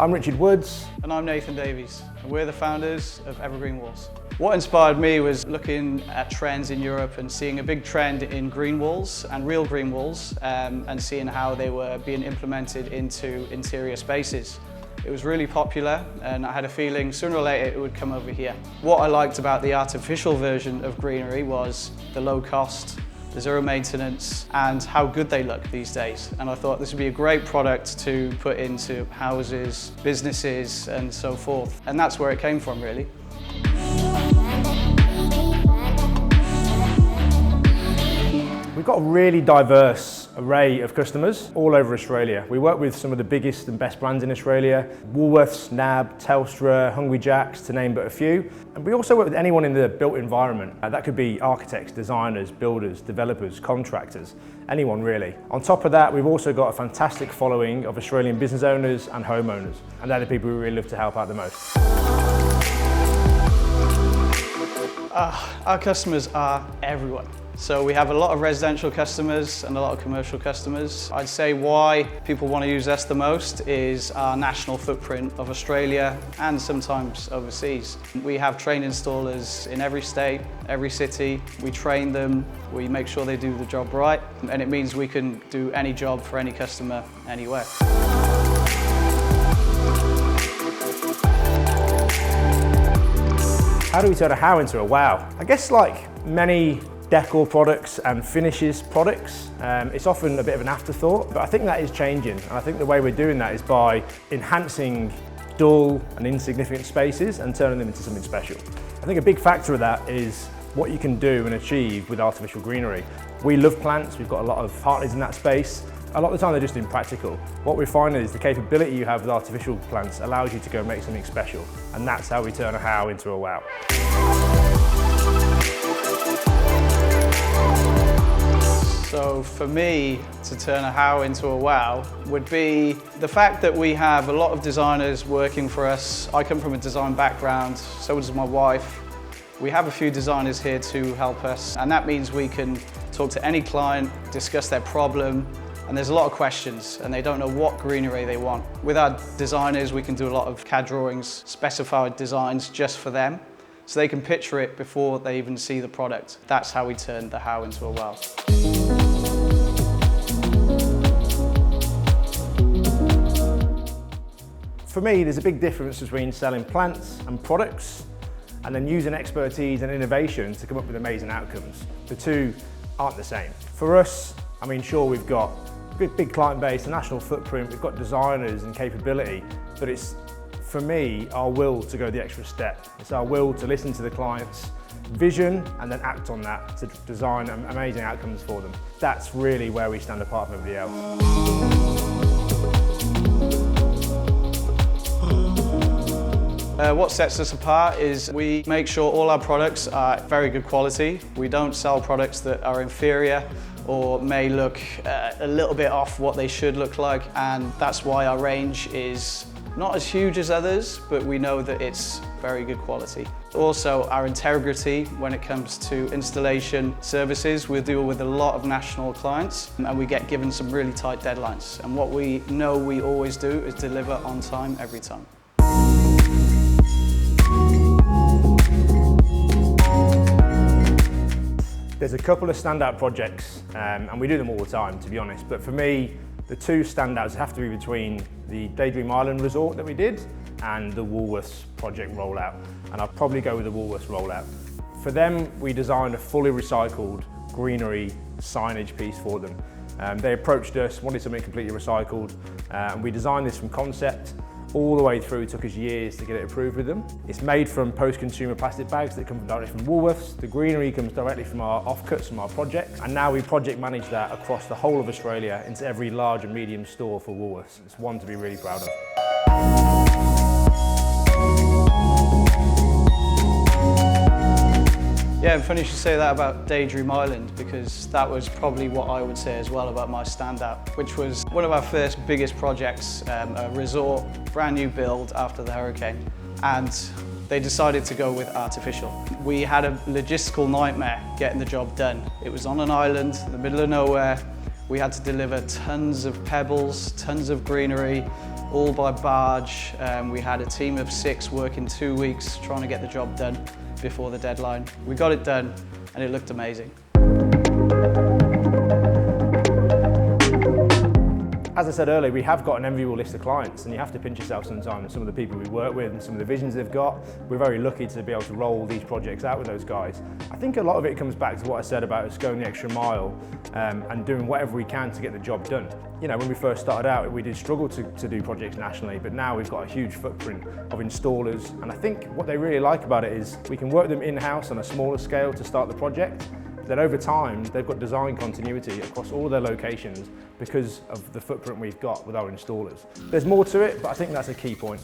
I'm Richard Woods. And I'm Nathan Davies, and we're the founders of Evergreen Walls. What inspired me was looking at trends in Europe and seeing a big trend in green walls and real green walls and seeing how they were being implemented into interior spaces. It was really popular and I had a feeling sooner or later it would come over here. What I liked about the artificial version of Greenery was the low cost, the zero maintenance, and how good they look these days. And I thought this would be a great product to put into houses, businesses, and so forth. And that's where it came from, really. We've got a really diverse array of customers all over Australia. We work with some of the biggest and best brands in Australia: Woolworths, NAB, Telstra, Hungry Jack's, to name but a few. And we also work with anyone in the built environment. That could be architects, designers, builders, developers, contractors, anyone really. On top of that, we've also got a fantastic following of Australian business owners and homeowners, and they're the people we really love to help out the most. Our customers are everyone. So we have a lot of residential customers and a lot of commercial customers. I'd say why people want to use us the most is our national footprint of Australia and sometimes overseas. We have trained installers in every state, every city. We train them, we make sure they do the job right, and it means we can do any job for any customer anywhere. How do we turn a how into a wow? I guess like many decor products and finishes products, it's often a bit of an afterthought, but I think that is changing. And I think the way we're doing that is by enhancing dull and insignificant spaces and turning them into something special. I think a big factor of that is what you can do and achieve with artificial greenery. We love plants, we've got a lot of partners in that space. A lot of the time they're just impractical. What we're finding is the capability you have with artificial plants allows you to go make something special. And that's how we turn a how into a wow. So for me, to turn a how into a wow would be the fact that we have a lot of designers working for us. I come from a design background, so does my wife. We have a few designers here to help us, and that means we can talk to any client, discuss their problem, and there's a lot of questions and they don't know what greenery they want. With our designers, we can do a lot of CAD drawings, specified designs just for them, so they can picture it before they even see the product. That's how we turn the how into a wow. For me, there's a big difference between selling plants and products and then using expertise and innovation to come up with amazing outcomes. The two aren't the same. For us, I mean, sure, we've got a big client base, a national footprint, we've got designers and capability, but it's, for me, our will to go the extra step. It's our will to listen to the client's vision and then act on that to design amazing outcomes for them. That's really where we stand apart from everybody else. What sets us apart is we make sure all our products are very good quality. We don't sell products that are inferior or may look a little bit off what they should look like, and that's why our range is not as huge as others, but we know that it's very good quality. Also, our integrity when it comes to installation services. We deal with a lot of national clients and we get given some really tight deadlines. And what we know we always do is deliver on time every time. There's a couple of standout projects, and we do them all the time, to be honest, but for me, the two standouts have to be between the Daydream Island resort that we did and the Woolworths project rollout, and I'll probably go with the Woolworths rollout. For them, we designed a fully recycled greenery signage piece for them. They approached us, wanted something completely recycled, and we designed this from concept all the way through. It took us years to get it approved with them. It's made from post-consumer plastic bags that come directly from Woolworths. The greenery comes directly from our offcuts from our projects. And now we project manage that across the whole of Australia into every large and medium store for Woolworths. It's one to be really proud of. Yeah, and funny you should say that about Daydream Island, because that was probably what I would say as well about my standout, which was one of our first biggest projects, a resort, brand new build after the hurricane, and they decided to go with artificial. We had a logistical nightmare getting the job done. It was on an island in the middle of nowhere. We had to deliver tons of pebbles, tons of greenery, all by barge. We had a team of 6 working 2 weeks trying to get the job done before the deadline. We got it done and it looked amazing. As I said earlier, we have got an enviable list of clients, and you have to pinch yourself sometimes. Some of the people we work with and some of the visions they've got, we're very lucky to be able to roll these projects out with those guys. I think a lot of it comes back to what I said about us going the extra mile and doing whatever we can to get the job done. You know, when we first started out, we did struggle to do projects nationally, but now we've got a huge footprint of installers. And I think what they really like about it is we can work them in-house on a smaller scale to start the project. Then over time, they've got design continuity across all their locations because of the footprint we've got with our installers. There's more to it, but I think that's a key point.